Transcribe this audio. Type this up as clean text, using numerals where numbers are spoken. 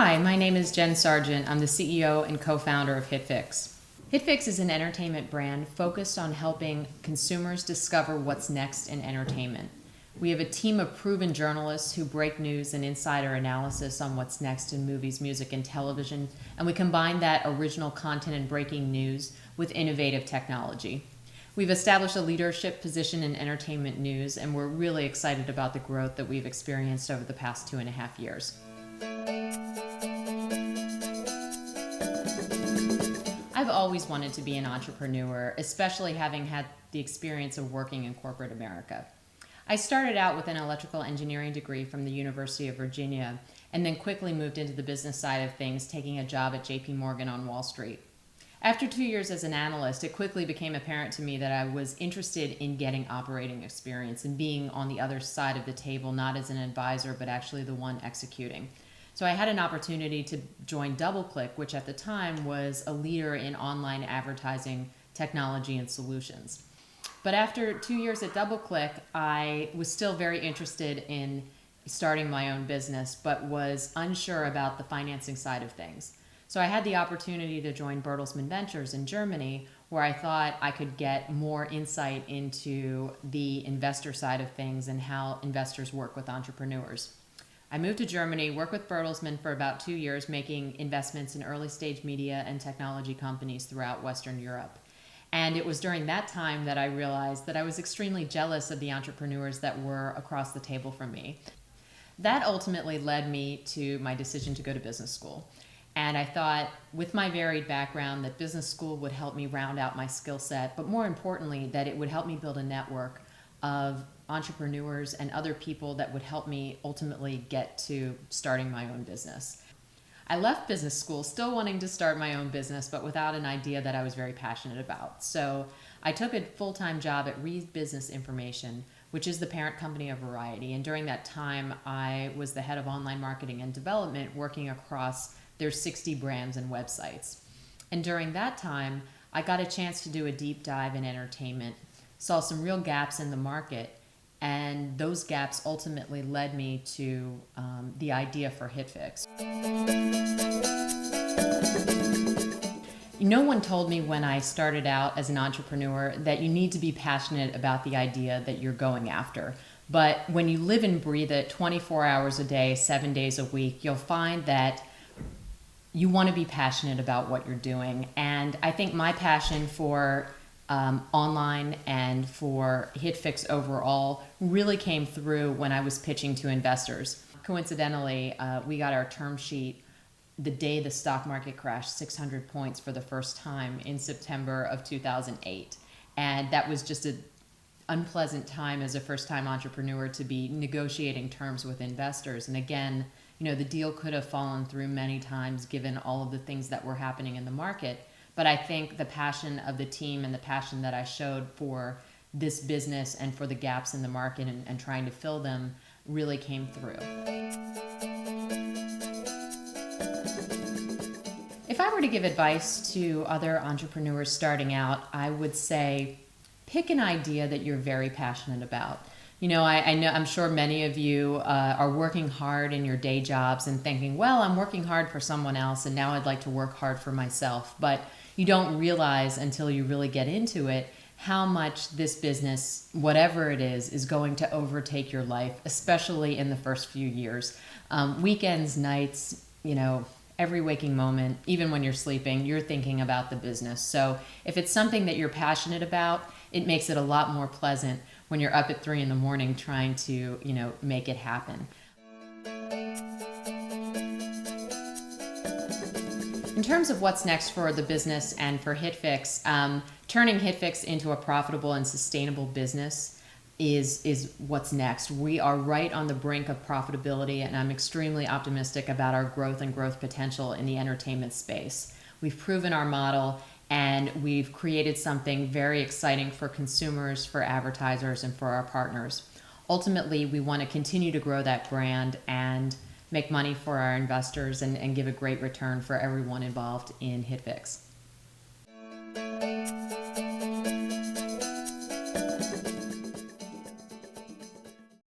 Hi, my name is Jen Sargent. I'm the CEO and co-founder of HitFix. HitFix is an entertainment brand focused on helping consumers discover what's next in entertainment. We have a team of proven journalists who break news and insider analysis on what's next in movies, music, and television, and we combine that original content and breaking news with innovative technology. We've established a leadership position in entertainment news, and we're really excited about the growth that we've experienced over the past 2.5 years. I've always wanted to be an entrepreneur, especially having had the experience of working in corporate America. I started out with an electrical engineering degree from the University of Virginia, and then quickly moved into the business side of things, taking a job at JP Morgan on Wall Street. After 2 years as an analyst, it quickly became apparent to me that I was interested in getting operating experience and being on the other side of the table, not as an advisor, but actually the one executing. So I had an opportunity to join DoubleClick, which at the time was a leader in online advertising technology and solutions. But after 2 years at DoubleClick, I was still very interested in starting my own business, but was unsure about the financing side of things. So I had the opportunity to join Bertelsmann Ventures in Germany, where I thought I could get more insight into the investor side of things and how investors work with entrepreneurs. I moved to Germany, worked with Bertelsmann for about 2 years, making investments in early stage media and technology companies throughout Western Europe. And it was during that time that I realized that I was extremely jealous of the entrepreneurs that were across the table from me. That ultimately led me to my decision to go to business school. And I thought, with my varied background, that business school would help me round out my skill set, but more importantly, that it would help me build a network of entrepreneurs and other people that would help me ultimately get to starting my own business. I left business school still wanting to start my own business, but without an idea that I was very passionate about. So I took a full-time job at Reed Business Information, which is the parent company of Variety. And during that time, I was the head of online marketing and development, working across their 60 brands and websites. And during that time, I got a chance to do a deep dive in entertainment, saw some real gaps in the market, and those gaps ultimately led me to the idea for HitFix. No one told me when I started out as an entrepreneur that you need to be passionate about the idea that you're going after. But when you live and breathe it 24 hours a day, 7 days a week, you'll find that you want to be passionate about what you're doing. And I think my passion for online and for HitFix overall really came through when I was pitching to investors. Coincidentally, we got our term sheet the day the stock market crashed 600 points for the first time in September of 2008. And that was just an unpleasant time as a first-time entrepreneur to be negotiating terms with investors. And again, the deal could have fallen through many times given all of the things that were happening in the market. But I think the passion of the team and the passion that I showed for this business and for the gaps in the market and trying to fill them really came through. If I were to give advice to other entrepreneurs starting out, I would say pick an idea that you're very passionate about. I'm sure many of you are working hard in your day jobs and thinking, well, I'm working hard for someone else and now I'd like to work hard for myself. But you don't realize until you really get into it how much this business, whatever it is going to overtake your life, especially in the first few years. Weekends, nights, every waking moment, even when you're sleeping, you're thinking about the business. So if it's something that you're passionate about, it makes it a lot more pleasant when you're up at 3 in the morning trying to, make it happen. In terms of what's next for the business and for HitFix, turning HitFix into a profitable and sustainable business is what's next. We are right on the brink of profitability, and I'm extremely optimistic about our growth and growth potential in the entertainment space. We've proven our model, and we've created something very exciting for consumers, for advertisers, and for our partners. Ultimately, we want to continue to grow that brand and make money for our investors and give a great return for everyone involved in HitFix.